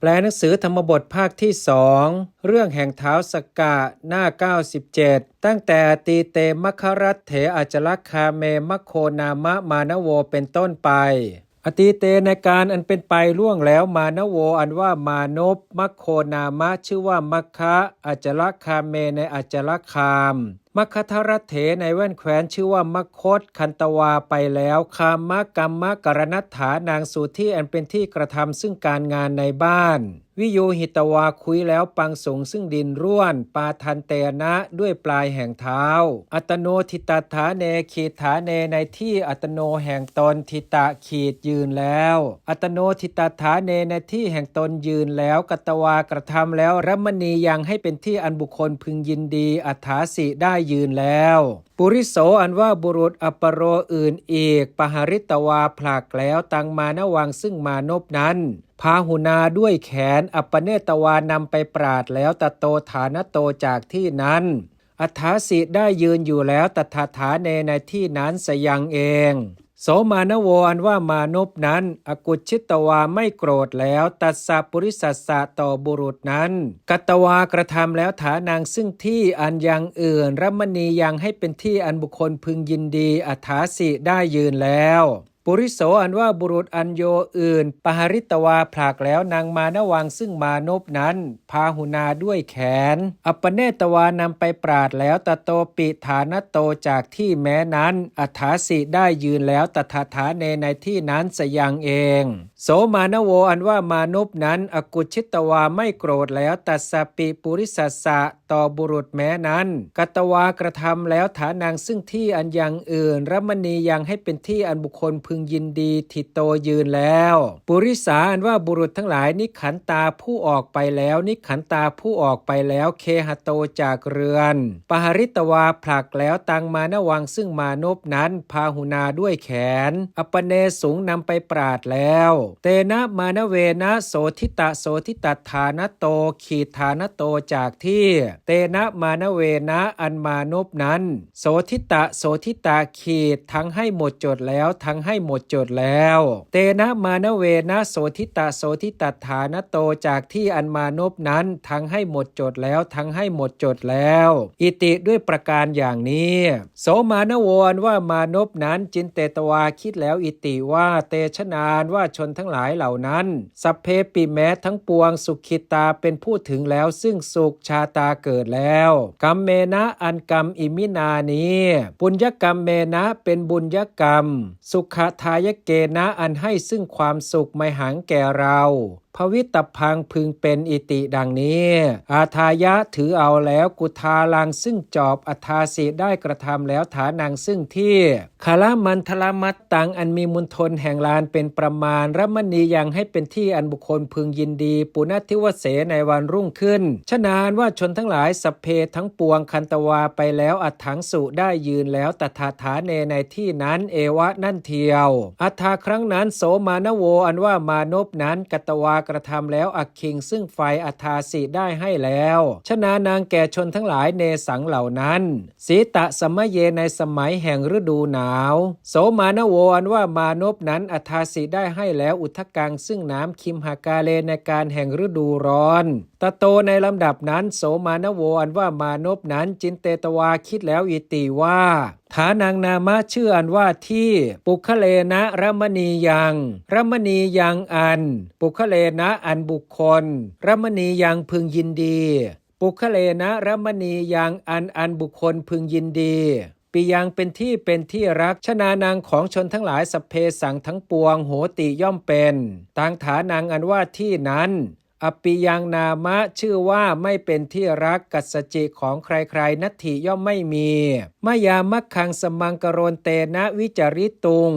แปลหนังสือธรรมบทภาคที่2เรื่องแห่งเท้าสกกะหน้า97ตั้งแต่ตีเตมครัตเถอจลคาเมมคโคนามะมานโวเป็นต้นไปอตีเตในการอันเป็นไปล่วงแล้วมานโวอันว่ามานพมคโคนามะชื่อว่ามัคคะอจลคาเมในอจลคามมัคคทรัตเถในแว่นแคว้นชื่อว่ามัคคตคันตวาไปแล้วคามะกัมมะกรณัฏฐานางสู่ที่อันเป็นที่กระทำซึ่งการงานในบ้านวิโยหิตวาคุยแล้วปังสงซึ่งดินร่วนปาทันเตนะด้วยปลายแห่งเท้าอัตโนทิตถาเนขีฐาเนในที่อัตโนแห่งตนทิตะขีดยืนแล้วอัตโนทิตถาเนในที่แห่งตนยืนแล้วกัตวากระทำแล้วรัมณียังให้เป็นที่อันบุคคลพึงยินดีอัฏฐาสิได้ยืนแล้วปุริโสอันว่าบุรุษอัปโรอื่นอีกปหริตวาผลักแล้วตังมานวังซึ่งมานพนั้นพาหุนาด้วยแขนอัปปเนตวานำไปปราดแล้วตโตฐานโตจากที่นั้นอัฏฐาสิได้ยืนอยู่แล้วตถาฐาเนในที่นั้นสยังเองโสมานโวอันว่ามานพนั้นอกุชิตวาไม่โกรธแล้วตัสสะปุริสัสสะต่อบุรุษนั้นกัตวากระทำแล้วฐานางซึ่งที่อันยังอื่นรัมณียังให้เป็นที่อันบุคคลพึงยินดีอัฏฐาสิได้ยืนแล้วปุริโสอันว่าบุรุษอัญโยอื่นปหริตวาผลักแล้วนางมานวังซึ่งมานพนั้นพาหุนาด้วยแขนอัปปเนตวานำไปปราดแล้วตโตปิฐานโตจากที่แม้นั้นอัฏฐาสิได้ยืนแล้วตถาฐาเนในที่นั้นสยังเองโสมานโวอันว่ามานพนั้นอกุชิตวาไม่โกรธแล้วตัสสะปิปุริสัสสะต่อบุรุษแม้นั้นกัตวากระทำแล้วฐานางซึ่งที่อันยังอื่นรัมณียังให้เป็นที่อันบุคคลพึงยินดีทิโตยืนแล้วปุริสาอันว่าบุรุษทั้งหลายนิขันตาผู้ออกไปแล้วนิขันตาผู้ออกไปแล้วเคหโตจากเรือนปหริตวาผลักแล้วตังมานวังซึ่งมานพนั้นพาหุนาด้วยแขนอัปปเนสูงนำไปปราดแล้วเตนะมานเวนะโสทิตะโสทิตฐานโตขีฐานโตจากที่เตนะมานเวนะอันมานพนั้นโสทิตะโสทิตะขีดทั้งให้หมดจดแล้วทั้งให้หมดจดแล้วเตนะมานเวนะโสทิตะโสทิตฐานโตจากที่อันมานพนั้นทั้งให้หมดจดแล้วทั้งให้หมดจดแล้วอิติด้วยประการอย่างนี้โสมานโวอันว่ามานพนั้นจินเตตวาคิดแล้วอิติว่าเตชนานว่าชนทั้งหลายเหล่านั้นสัพเพปิแม้ทั้งปวงสุขิตาเป็นผู้ถึงแล้วซึ่งสุขชาตาเกิดแล้วกัมเมนะอันกรรมอิมินานี้ปุญญกรรมเมนะเป็นบุญญกรรมสุขทายเกณะอันให้ซึ่งความสุขไมหังแก่เราภวิตพังพึงเป็นอิติดังนี้อาทายะถือเอาแล้วกุทาลังซึ่งจอบอัทาสิได้กระทำแล้วฐานังซึ่งที่คาลมันทลมัตตังอันมีมุนทนแห่งลานเป็นประมาณรัมณียังให้เป็นที่อันบุคคลพึงยินดีปุณทิวเสในวันรุ่งขึ้นฉะนั้นว่าชนทั้งหลายสัพเพทั้งปวงคันตวาไปแล้วอัฏฐังสุได้ยืนแล้วตถาฐาเนในที่นั้นเอวะนั่นเทียวอัฏฐาครั้งนั้นโสมานโวอันว่ามานพนั้นกัตวากระทำแล้วอักขิงซึ่งไฟอัฏฐาสิได้ให้แล้วฉะนั้นนางแก่ชนทั้งหลายเนสังเหล่านั้นสีตะสมะเยในสมัยแห่งฤดูหนาวโสมานโวอันว่ามานพนั้นอัฏฐาสิได้ให้แล้วอุทธกังซึ่งน้ำคิมหากาเลในการแห่งฤดูร้อนตโตในลำดับนั้นโสมานโวอันว่ามานพนั้นจินเตตวาคิดแล้วอิติว่าฐานางนามะชื่ออันว่าที่ปุคเลนะรัมณียังรัมณียังอันปุคเลนะอันบุคคลรัมณียังพึงยินดีปุคเลนะรัมณียังอันบุคคลพึงยินดีปิยังเป็นที่รักชนานางของชนทั้งหลายสัพเพสังทั้งปวงโหติย่อมเป็นต่างฐานางอันว่าที่นั้นอปิยังนามะชื่อว่าไม่เป็นที่รักกัสสจิของใครๆนัตถิย่อมไม่มีมยามัคคังสมังกโรนเตนะวิจาริตุง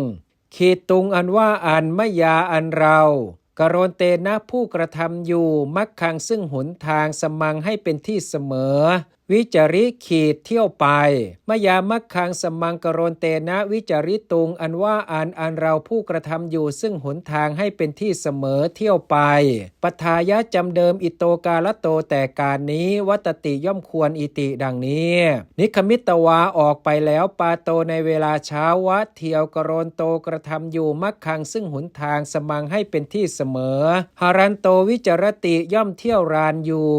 ขีดตุงอันว่าอันมยาอันเรากโรนเตนะผู้กระทำอยู่มัคคังซึ่งหนทางสมังให้เป็นที่เสมอ วิจาริขีดเที่ยวไปมยามักคังสมังกโรนเตนะวิจาริตุงอันว่าอันเราผู้กระทำอยู่ซึ่งหนทางให้เป็นที่เสมอเที่ยวไปปทายะจำเดิมอิโตกาลโตแต่การนี้วัตติย่อมควรอิติดังนี้นิคมิตวาออกไปแล้วปาโตในเวลาเช้าวะเที่ยวกโรนโตกระทำอยู่มักคังซึ่งหนทางสมังให้เป็นที่เสมอหารันโตวิจารติย่อมเที่ยวรานอยู่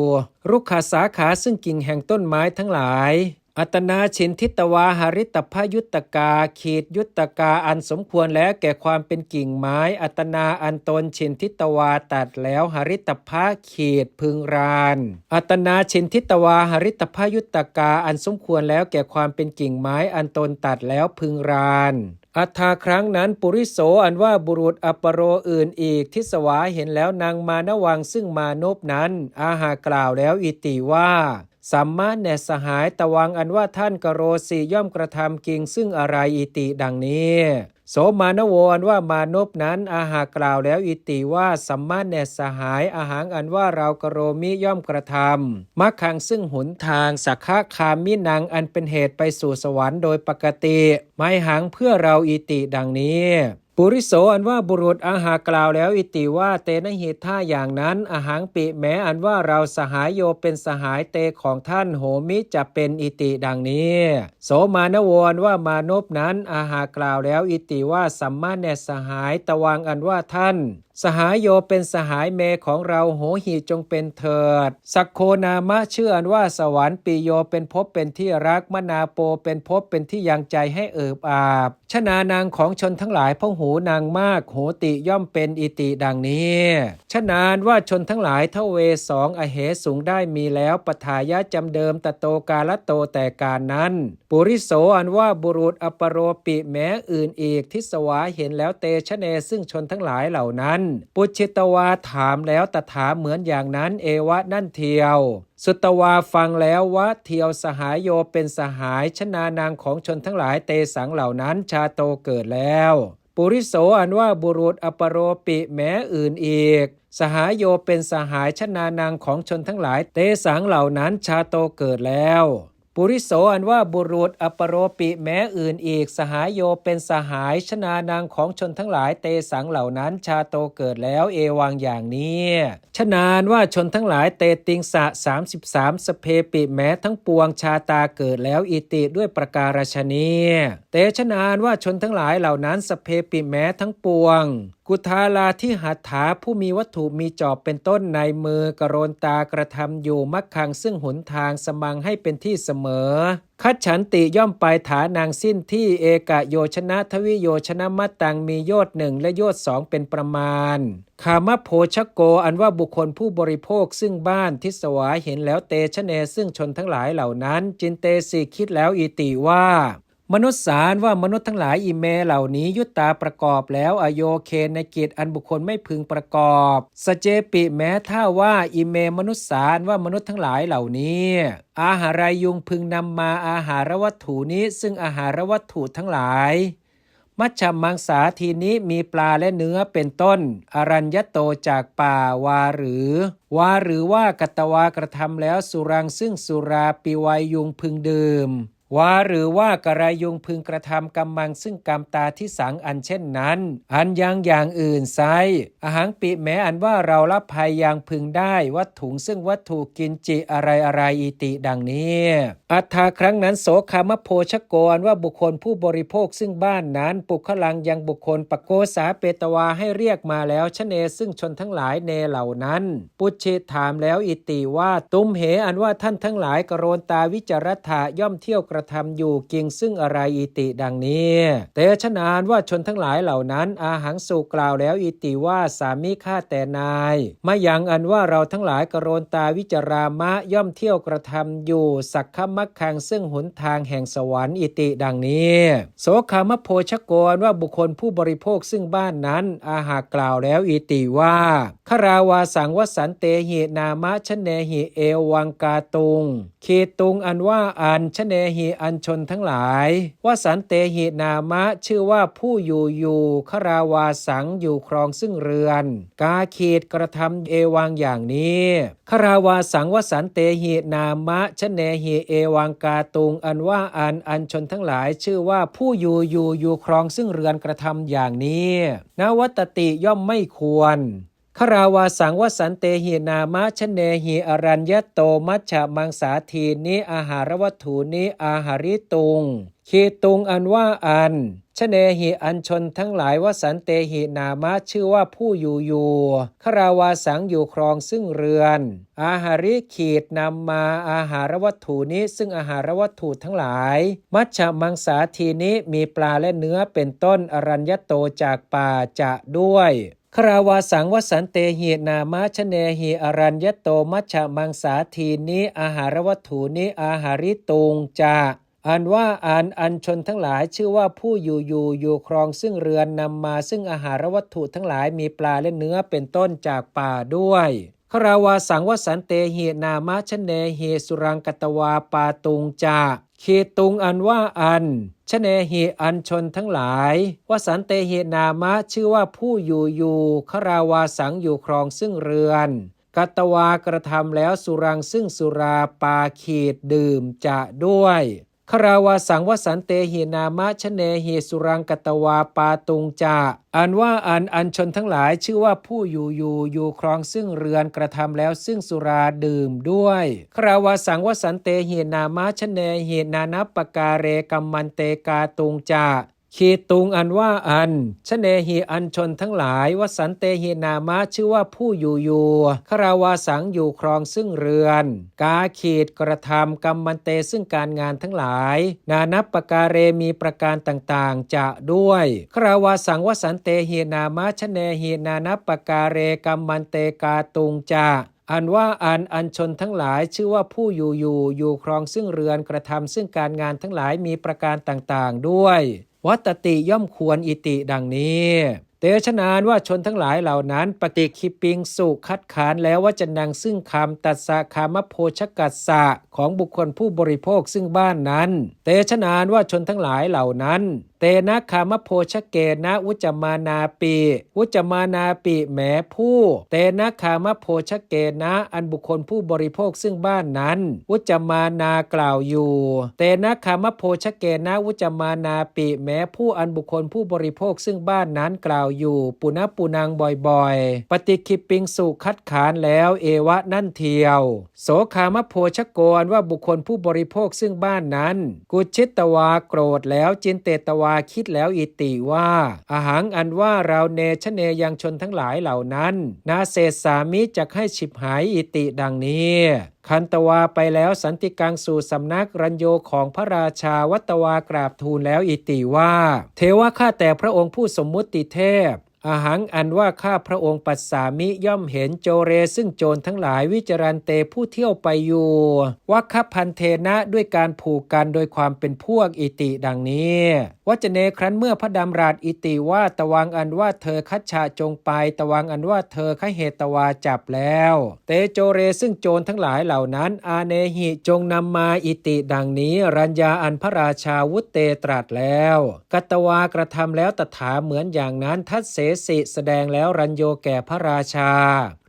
รุกขสาขาซึ่งกิ่งแห่งต้นไม้ทั้งหลายอัตนาชินทิตวาหาริตพยุตตกาขีดยุตตกาอันสมควรแล้วแก่ความเป็นกิ่งไม้อัตนาอันตนชินทิตวาตัดแล้วหาริตพะขีดพึงรานอัตนาชินทิตวาหาริตพยุตตกาอันสมควรแล้วแก่ความเป็นกิ่งไม้อันตนตัดแล้วพึงรานอัฏฐาครั้งนั้นปุริโสอันว่าบุรุษอัปโรอื่นอีกทิสวาเห็นแล้วนางมานวังซึ่งมานพนั้นอาหากล่าวแล้วอิติว่าสัมมาแนสหายตวังอันว่าท่านกโรสีย่อมกระทำกิงซึ่งอะไรอิติดังนี้โสมานโวอันว่ามานพนั้นอาหากล่าวแล้วอิติว่าสัมมาแนสหายอาหางอันว่าเรากโรมิย่อมกระทำมักขังซึ่งหนทางสักขะคามินังอันเป็นเหตุไปสู่สวรรค์โดยปกติไม่หังเพื่อเราอิติดังนี้ปุริโสอันว่าบุรุษอาหากล่าวแล้วอิติว่าเตนะหิท่าอย่างนั้นอาหังปิแม้อันว่าเราสหายโยเป็นสหายเตของท่านโหมิจะเป็นอิติดังนี้โสมานโวอันว่ามานพนั้นอาหากล่าวแล้วอิติว่าสัมมาแนสหายตวังอันว่าท่านสหายโยเป็นสหายเมของเราโหหิจงเป็นเถิดสักโคนามะชื่ออันว่าสวรรค์ปิโยเป็นภพเป็นที่รักมนาโปเป็นภพเป็นที่ยังใจให้เอิบอาบชนานางของชนทั้งหลายพหูนางมากโหติย่อมเป็นอิติดังนี้ชนานว่าชนทั้งหลายเทเวสองอเหสูงได้มีแล้วปทายะจำเดิมตโตกาลโตแต่การนั้นปุริโสอันว่าบุรุษอปโรปิแม้อื่นอีกทิสวาเห็นแล้วเตชะเนซึ่งชนทั้งหลายเหล่านั้นปุชิตวาถามแล้วตถาเหมือนอย่างนั้นเอวะนั่นเทียวสุตวาฟังแล้ววะเทียวสหายโยเป็นสหายชนานางของชนทั้งหลายเตสังเหล่านั้นชาโตเกิดแล้วปุริโสอันว่าบุรุษอปโรปิแม้อื่นอีกสหายโยเป็นสหายชนานางของชนทั้งหลายเตสังเหล่านั้นชาโตเกิดแล้วปุริโสอันว่าบุรุษอปโรปิแม้อื่นอีกสหายโยเป็นสหายชนานางของชนทั้งหลายเตสังเหล่านั้นชาโตเกิดแล้วเอวังอย่างนี้ชนานว่าชนทั้งหลายเตติงสะ33สเพปิแม้ทั้งปวงชาตาเกิดแล้วอิติด้วยประการฉนี้เตชนานว่าชนทั้งหลายเหล่านั้นสเพปิแม้ทั้งปวงกุทาลาที่หัตถาผู้มีวัตถุมีจอบเป็นต้นในมือกโรนตากระทำอยู่มักคังซึ่งหนทางสมังให้เป็นที่เสมอคัจฉันติย่อมไปฐานางสิ้นที่เอกโยชนะทวิโยชนะมัตตังมีโยชน์หนึ่งและโยชน์สองเป็นประมาณคามโภชโกอันว่าบุคคลผู้บริโภคซึ่งบ้านทิสวาเห็นแล้วเตชะเนซึ่งชนทั้งหลายเหล่านั้นจินเตสิคิดแล้วอิติว่ามนุษย์สารว่ามนุษย์ทั้งหลายอิเมเหล่านี้ยุตตาประกอบแล้วอโยเคนในกิจอันบุคคลไม่พึงประกอบสเจปิแม้ถ้าว่าอิเมมนุษย์สารว่ามนุษย์ทั้งหลายเหล่านี้อาหารายุงพึงนำมาอาหารวัตถุนี้ซึ่งอาหารวัตถุทั้งหลายมัชฌัมมังสาทีนี้มีปลาและเนื้อเป็นต้นอรัญญโตจากป่าวาหรือว่ากัตตวากระทำแล้วสุรังซึ่งสุราปิวัยยุงพึงดื่มหรือว่ากระยุงพึงกระทำกรรมังซึ่งกรรมตาที่สังอันเช่นนั้นอันยังอย่างอื่นไซอหังปิแม้อันว่าเราละภัยยังพึงได้วัตถุซึ่งวัตถุกินจิอะไรอิติดังนี้อัฏฐาครั้งนั้นโสคามโภชโกอันว่าบุคคลผู้บริโภคซึ่งบ้านนั้นปุคลังยังบุคคลปโกสาเปตวาให้เรียกมาแล้วชเนซึ่งชนทั้งหลายเนเหล่านั้นปุชิตถามแล้วอิติว่าตุมเหอันว่าท่านทั้งหลายกโรนตาวิจารถะย่อมเที่ยวกระทำอยู่กิงซึ่งอะไรอิติดังนี้เตชะนานว่าชนทั้งหลายเหล่านั้นอาหังสุกล่าวแล้วอิติว่าสามิข้าแต่นายมายังอันว่าเราทั้งหลายกโรนตาวิจารามะย่อมเที่ยวกระทำอยู่สักขมักคังซึ่งหนทางแห่งสวรรค์อิติดังนี้โสคามโภชโกรว่าบุคคลผู้บริโภคซึ่งบ้านนั้นอาหากกล่าวแล้วอิติว่าคราวาสังวสันเตหินามะชเนหิเอวังกาตุงขีตุงอันว่าอันชเนหิ หิอัญชนทั้งหลายวสันเตหินามะชื่อว่าผู้อยู่คราวาสังอยู่ครองซึ่งเรือนกาขีดกระทำเอวังอย่างนี้คราวาสังวสันเตหินามะชเนหิเอวังกาตุงอันว่าอัญชนทั้งหลายชื่อว่าผู้อยู่ครองซึ่งเรือนกระทำอย่างนี้นวัตติย่อมไม่ควรคราวาสังวสันเตหินามะชเนหิอรัญญโตมัชฌะมังสาทีนิอาหารวัตถุนิอาหาริตุงขีตุงอันว่าชเนหิอัญชนทั้งหลายวสันเตหินามะชื่อว่าผู้อยู่คราวาสังอยู่ครองซึ่งเรือนอาหาริขีดนำมาอาหารวัตถุนี้ซึ่งอาหารวัตถุทั้งหลายมัชฌะมังสาทีนิมีปลาและเนื้อเป็นต้นอรัญญโตจากป่าจะด้วยคราวาสังวสันเตหินามะชเนหิอรัญญโตมัชฌะมังสาทีนิอาหารวัตถุนิอาหาริตุงจะอันว่าอัญชนทั้งหลายชื่อว่าผู้อยู่ครองซึ่งเรือนนำมาซึ่งอาหารวัตถุทั้งหลายมีปลาและเนื้อเป็นต้นจากป่าด้วยคราวาสังวสันเตหินามะชเนหิสุรังกตวาปาตุงจะขีตุงอันว่าชเนหิอัญชนทั้งหลายวสันเตหินามะชื่อว่าผู้อยู่คราวาสังอยู่ครองซึ่งเรือนกัตวากระทำแล้วสุรังซึ่งสุราปาขีดดื่มจะด้วยคราวาสังวสันเตหินามะชเนหิสุรังกตวาปาตุงจะอันว่าอัญชนทั้งหลายชื่อว่าผู้อยู่ครองซึ่งเรือนกระทำแล้วซึ่งสุราดื่มด้วยคราวาสังวสันเตหินามะชเนหินานัปปการเรกัมมันเตกาตุงจะขีตุงอันว่าชเนหิอัญชนทั้งหลายวสันเตหินามะชื่อว่าผู้อยู่คราวาสังอยู่ครองซึ่งเรือนกาขีดกระทำกัมมันเตซึ่งการงานทั้งหลายนานัปปการเรมีประการต่างๆจะด้วยคราวาสังวสันเตหินามะชเนหินานัปปการเรกัมมันเตกาตุงจะอันว่าอัญชนทั้งหลายชื่อว่าผู้อยู่ครองซึ่งเรือนกระทำซึ่งการงานทั้งหลายมีประการต่างๆด้วยวัตติย่อมควรอิติดังนี้เตชะนานว่าชนทั้งหลายเหล่านั้นปฏิคิปิงสุคัดค้านแล้วว่าจะนังซึ่งคำตัสสะคามโพชกัสสะของบุคคลผู้บริโภคซึ่งบ้านนั้นเตชะนานว่าชนทั้งหลายเหล่านั้นเตนะคามโพชเกนะวุจมานาปิวุจมานาปิแหมผู้เตนะคามโพชเกนะอันบุคคลผู้บริโภคซึ่งบ้านนั้นวุจมานากล่าวอยู่เตนะคามโพชเกนะวุจมานาปิแหมผู้อันบุคคลผู้บริโภคซึ่งบ้านนั้นกล่าวอยู่ปุณปูนังบ่อยๆปฏิคิปิงสุคัดค้านแล้วเอวะนั่นเทียวโสคามโพชโกนว่าบุคคลผู้บริโภคซึ่งบ้านนั้นกุชิตตวาโกรธแล้วจินเตตวาคิดแล้วอิติว่าอาหังอันว่าเราเนชเนยังชนทั้งหลายเหล่านั้นนาเศษสามิจักให้ฉิบหายอิติดังนี้คันตวาไปแล้วสันติกังสู่สำนักรัญโยของพระราชาวัตวากราบทูลแล้วอิติว่าเทวะข้าแต่พระองค์ผู้สมมุติเทพอาหังอันว่าข้าพระองค์ปัสสามิย่อมเห็นโจเรซึ่งโจรทั้งหลายวิจารันเตผู้เที่ยวไปอยู่วัคคพันเทนะด้วยการผูกกันโดยความเป็นพวกอิติดังนี้วัจเนครั้นเมื่อพระดำรัสอิติว่าตวังอันว่าเธอคัจฉะจงไปตวังอันว่าเธอขเหตวาจับแล้วเตโจเรซึ่งโจรทั้งหลายเหล่านั้นอาเนหิจงนำมาอิติดังนี้รัญญาอันพระราชาวุตเตตรัสแล้วกัตวากระทำแล้วตถาเหมือนอย่างนั้นทัศเสสิแสดงแล้วรัญโยแก่พระราชา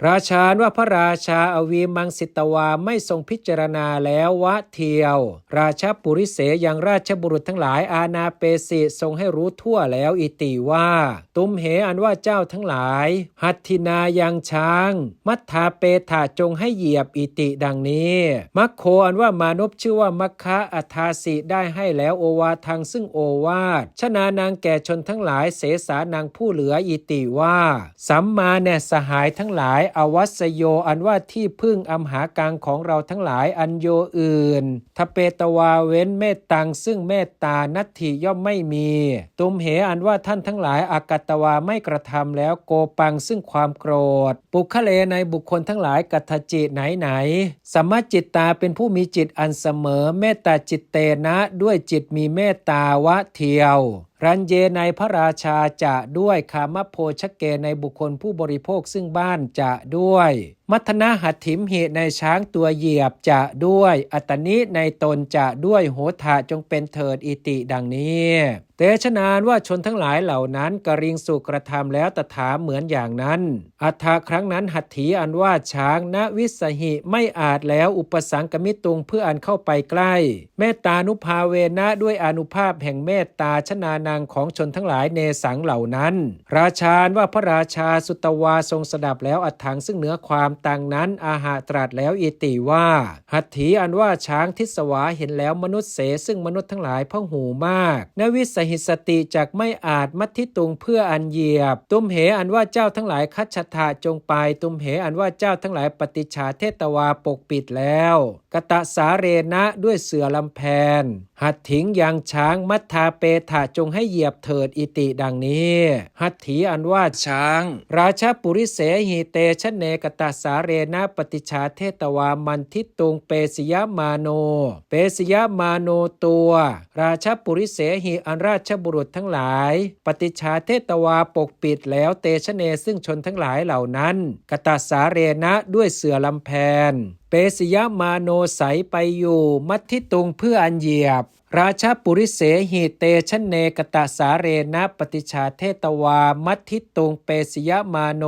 ราชาว่าพระราชาอวีมังสิตวาไม่ทรงพิจารณาแล้ววะเทียวราชปุริเสยังราชบุรุษทั้งหลายอาณาเปสิทรงให้รู้ทั่วแล้วอิติว่าตุมเหอันว่าเจ้าทั้งหลายหัตถินายังช้างมัทธาเปถาจงให้เหยียบอิติดังนี้มัคโคอันว่ามานพชื่อว่ามัคคะอัทาสิได้ให้แล้วโอวาทังซึ่งโอวาทชนานางแก่ชนทั้งหลายเสสานางผู้เหลืออิติว่าสัมมาแน่สหายทั้งหลายอวัสโยอันว่าที่พึ่งอำหากังของเราทั้งหลายอันโยอื่นทเปตวาเว้นเมตตังซึ่งเมตตานัตถิย่อมไม่มีตุมเหอันว่าท่านทั้งหลายอากัตตวาไม่กระทำแล้วโกปังซึ่งความโกรธปุคเลในบุคคลทั้งหลายกัตถจิไหนสัมมจิตตาเป็นผู้มีจิตอันเสมอเมตตาจิตเตนะด้วยจิตมีเมตตาวะเทียวรัญเยในพระราชาจะด้วยคามโพชเกในบุคคลผู้บริโภคซึ่งบ้านจะด้วย มัทนาหัตถิมหิในช้างตัวเหยียบจะด้วยอัตนิในตนจะด้วยโหทะจงเป็นเถิดอิติดังนี้เตชะนานว่าชนทั้งหลายเหล่านั้นกริงสุกระทำแล้วตถาเหมือนอย่างนั้นอัฏฐะครั้งนั้นหัตถีอันว่าช้างณวิสหิไม่อาจแล้วอุปสังกมิตุงเพื่ออันเข้าไปใกล้เมตตานุภาเวนะด้วยอานุภาพแห่งเมตตาชนานางของชนทั้งหลายเนสังเหล่านั้นราชาว่าพระราชาสุตวาทรงสดับแล้วอัฏฐังซึ่งเหนือความต่างนั้นอาหาตรัสแล้วอิติว่าหัตถีอันว่าช้างทิศวาเห็นแล้วมนุษย์เสซึ่งมนุษย์ทั้งหลายพ่อหูมากณวิสหิสติจักไม่อาจมัทธิตุงเพื่ออันเหยียบตุมเหอันว่าเจ้าทั้งหลายคัจฉทะจงไปตุมเหอันว่าเจ้าทั้งหลายปฏิชาเทตวาปกปิดแล้วกตะสาเรณะด้วยเสือลำแพนหัตถิงยังช้างมัทธาเปถะจงให้เหยียบเถิดอิติดังนี้หัตถีอันว่าช้างราชปุริเสหิเตชะเนกตะสาเรณะปฏิชาเทตวามันทิตุงเปสยมาโนเปสยมาโนตัวราชปุริเสหิอันราชบุรุษทั้งหลายปฏิชาเทตวาปกปิดแล้วเตชะเนซึ่งชนทั้งหลายเหล่านั้นกตะสาเรณะด้วยเสือลำแพนเปสยมาโนใสไปอยู่มัทธิตุงเพื่ออันเหยียบราชปุริเสหิเตชะเนกตะสาเรณะปฏิชาเทตวามัทธิตุงเปสยมาโน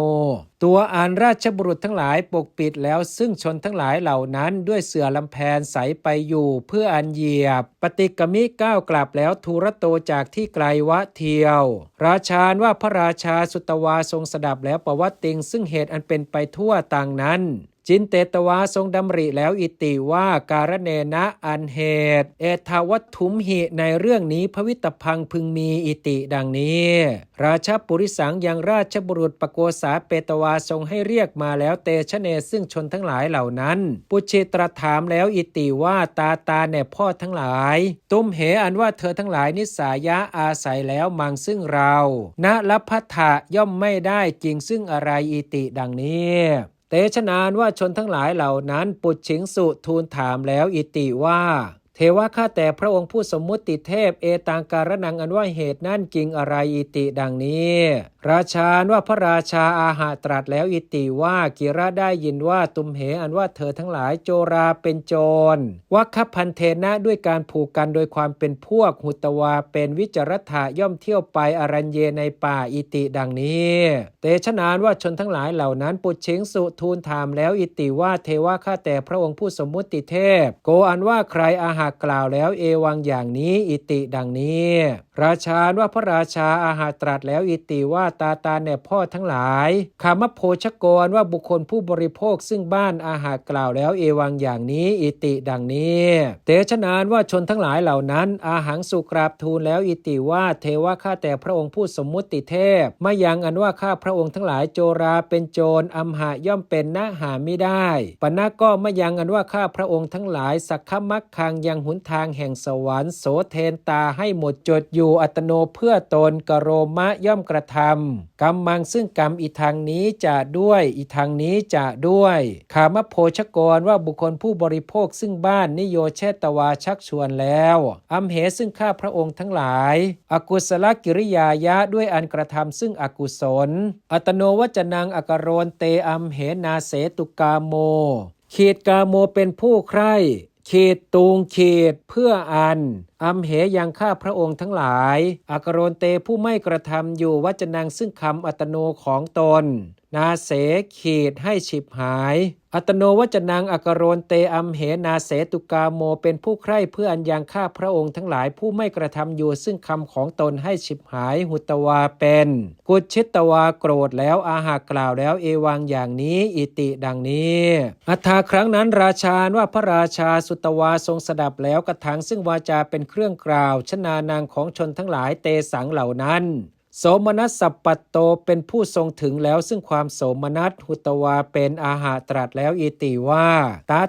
ตัวอันราชบุรุษทั้งหลายปกปิดแล้วซึ่งชนทั้งหลายเหล่านั้นด้วยเสื่อลำแพนใสไปอยู่เพื่ออันเหยียบปฏิกมิก้าวกลับแล้วทูรโตจากที่ไกลวะเทียวราชาว่าพระราชาสุตวาทรงสดับแล้วปวัตติงซึ่งเหตุอันเป็นไปทั่วต่างนั้นจินเตตวาทรงดำริแล้วอิติว่าการเนนะอันเหตุเอทาวัตถุมหิในเรื่องนี้พวิตพังพึงมีอิติดังนี้ราชปุริสังยังราชบุรุษปโกษาเปตวาทรงให้เรียกมาแล้วเตชะเนซึ่งชนทั้งหลายเหล่านั้นปุชิตรถามแล้วอิติว่าตาแน่พ่อทั้งหลายตุ้มเหอันว่าเธอทั้งหลายนิสายะอาศัยแล้วมังซึ่งเราณลัพพทะย่อมไม่ได้จริงซึ่งอะไรอิติดังนี้เตชะนานว่าชนทั้งหลายเหล่านั้นปุจฉิงสุทูลถามแล้วอิติว่าเทวะข้าแต่พระองค์ผู้สมมุติเทพเอตังการนังอันว่าเหตุนั่นจริงอะไรอิติดังนี้ราชาว่าพระราชาอาหาตรัสแล้วอิติว่ากิระได้ยินว่าตุมเหอันว่าเธอทั้งหลายโจราเป็นโจรวัคคพันเทนะด้วยการผูกกันโดยความเป็นพวกหุตวาเป็นวิจรัตถะย่อมเที่ยวไปอรัญเยในป่าอิติดังนี้เตชะนานว่าชนทั้งหลายเหล่านั้นปุจฉิงสุทูลถามแล้วอิติว่าเทวะข้าแต่พระองค์ผู้สมมุติเทพโกอันว่าใครอาหากล่าวแล้วเอวังอย่างนี้อิติดังนี้ราชาว่าพระราชาอาหาตรัสแล้วอิติว่าตาแน่พ่อทั้งหลายคามโพชกรว่าบุคคลผู้บริโภคซึ่งบ้านอาหารกล่าวแล้วเอวังอย่างนี้อิติดังนี้เตชะนานว่าชนทั้งหลายเหล่านั้นอาหังสุกราบทูลแล้วอิติว่าเทวะข้าแต่พระองค์ผู้สมมุติเทพมายังอันว่าข้าพระองค์ทั้งหลายโจราเป็นโจรอัมหะย่อมเป็นนะหาไม่ได้ปณะก็มายังอันว่าข้าพระองค์ทั้งหลายสักขมักคังยังหุนทางแห่งสวรรค์โสเทนตาให้หมดจดอยู่อัตโนเพื่อตนกโรมะย่อมกระทำกรรมังซึ่งกรรมอีทางนี้จะด้วยอีทางนี้จะด้วยขามโพชกรว่าบุคคลผู้บริโภคซึ่งบ้านนิโยเชตวาชักชวนแล้วอัมเหซึ่งข้าพระองค์ทั้งหลายอกุศลกิริยายะด้วยอันกระทำซึ่งอกุศลอัตโนวจนังอกโรนเตอัมเหนาเสตุกาโมขีดกาโมเป็นผู้ใคร่ขีดตูงขีดเพื่ออันอัมเหยังข้าพระองค์ทั้งหลายอกโรนเตผู้ไม่กระทำอยู่วจนังซึ่งคำอัตโนของตนนาเสขีดให้ฉิบหายอัตโนวจนังอกโรนเตอัมเหนาเสตุกาโมเป็นผู้ใคร่เพื่ออันยังข้าพระองค์ทั้งหลายผู้ไม่กระทำอยู่ซึ่งคำของตนให้ฉิบหายหุตวาเป็นกุชิตวาโกรธแล้วอาหากล่าวแล้วเอวังอย่างนี้อิติดังนี้อัฏฐาครั้งนั้นราชาว่าพระราชาสุตวาทรงสดับแล้วกระถังซึ่งวาจาเป็นเครื่องกล่าวชนานางของชนทั้งหลายเตสังเหล่านั้นโสมนัสสัปปัตโตเป็นผู้ทรงถึงแล้วซึ่งความโสมนัสหุตวาเป็นอาหาตรัสแล้วอิติว่า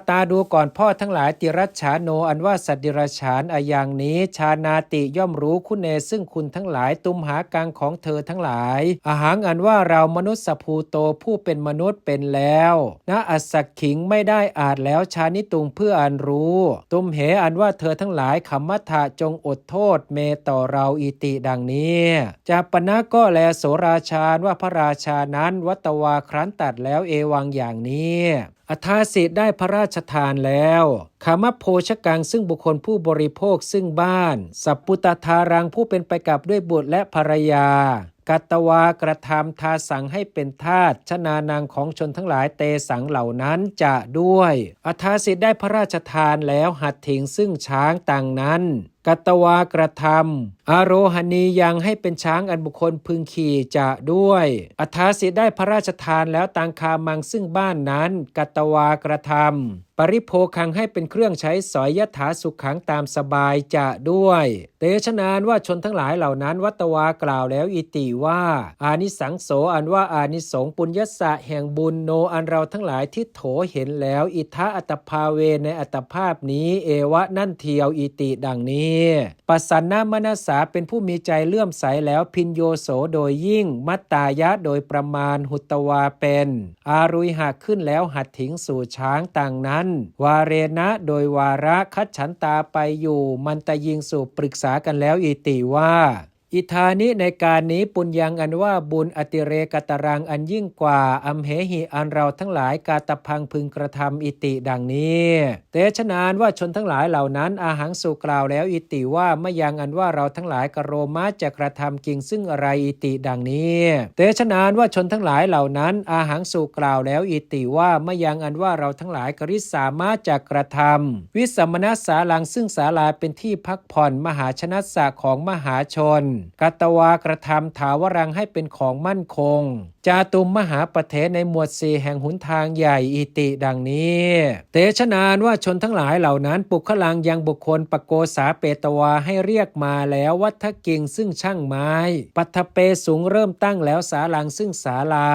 ตาดูก่อนพ่อทั้งหลายติรัชฉาโนอันว่าสัตว์ดิรัจฉานอาอย่างนี้ชานาติย่อมรู้คุณเนซึ่งคุณทั้งหลายตุมหากังของเธอทั้งหลายอาหารอันว่าเรามนุษย์สภูโตผู้เป็นมนุษย์เป็นแล้วณอัสสขิงไม่ได้อาจแล้วชานิตุงเพื่ออันรู้ตุมเหอันว่าเธอทั้งหลายขมัทธะจงอดโทษเมต่อเราอิติดังนี้จะป ณะก็แลโสราชาว่าพระราชานั้นวัตวาครั้นตัดแล้วเอวังอย่างนี้อทาสิทธิ์ได้พระราชทานแล้วขามโภชกังซึ่งบุคคลผู้บริโภคซึ่งบ้านสัพปุตทารังผู้เป็นไปกับด้วยบุตรและภรรยากัตตวากระทำทาสังให้เป็นทาสชนานางของชนทั้งหลายเตสังเหล่านั้นจะด้วยอทาสิทธิ์ได้พระราชทานแล้วหัดถิงซึ่งช้างต่างนั้นกัตตวากระทำอโรหณียังให้เป็นช้างอันบุคคลพึงขี่จะด้วยอทาสิทธิ์ได้พระราชทานแล้วตังคามังซึ่งบ้านนั้นกัตตวากระทำปริโภคังให้เป็นเครื่องใช้สอยยถาสุขขังตามสบายจะด้วยเตชะนานว่าชนทั้งหลายเหล่านั้นวัตวากล่าวแล้วอิติว่าอานิสังโสอันว่าอานิสงส์ปุญญสะแห่งบุญโนอันเราทั้งหลายที่โถเห็นแล้วอิทธะอัตภาเวในอัตภาพนี้เอวะนั่นเทียวอิติดังนี้ปัสสันนามนัสสาเป็นผู้มีใจเลื่อมใสแล้วพินโยโสโดยยิ่งมัตตายะโดยประมาณหุตวาเป็นอารุยหะขึ้นแล้วหัดถิงสู่ช้างต่างนั้นวาเรณะโดยวาระคัดฉันตาไปอยู่มันตะยิงสู่ปรึกษากันแล้วอิติว่าอิธานิในการนี้ปุญญังอันว่าบุญอติเรกตรังอันยิ่งกว่าอัมเหหิอันเราทั้งหลายกาตพังพึงกระทำอิติดังนี้เตชะนานว่าชนทั้งหลายเหล่านั้นอาหังสุกล่าวแล้วอิติว่ามะยังอันว่าเราทั้งหลายกโรมาจะกระทำกิงซึ่งอะไรอิติดังนี้เตชะนานว่าชนทั้งหลายเหล่านั้นอาหังสุกล่าวแล้วอิติว่ามะยังอันว่าเราทั้งหลายกริสามารถจะกระทำวิสัมมนัสสาลังซึ่งศาลาเป็นที่พักผ่อนมหาชนัสสะของมหาชนกัตตวากระทำถาวรังให้เป็นของมั่นคงจาตุมมหาปเทในหมวดสี่แห่งหนทางใหญ่อิติดังนี้เตชะนานว่าชนทั้งหลายเหล่านั้นปุคลังยังบุคคลปโกสาเปตวาให้เรียกมาแล้ววัฏกิงซึ่งช่างไม้ปัทเปสูงเริ่มตั้งแล้วศาลังซึ่งศาลา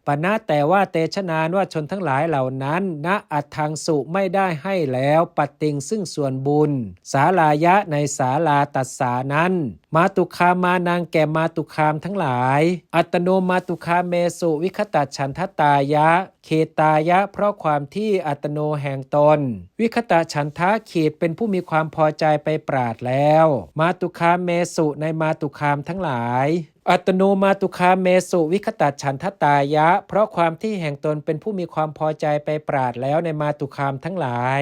ปณะแต่ว่าเตชะนานว่าชนทั้งหลายเหล่านั้นณอัตถังสุไม่ได้ให้แล้วปัตติงซึ่งส่วนบุญศาลายะในศาลาตัสสานั้นมาตุคามานางแก่มาตุคามทั้งหลายอัตโนมาตุคาเมสุวิคตัฉันทตายะเขตายะเพราะความที่อัตโนแห่งตนวิคตฉันทะขีดเป็นผู้มีความพอใจไปปราดแล้วมาตุคาเมสุในมาตุคามทั้งหลายอัตโนมาตุคาเมสุวิคตัฉันทตายะเพราะความที่แห่งตนเป็นผู้มีความพอใจไปปราดแล้วในมาตุคามทั้งหลาย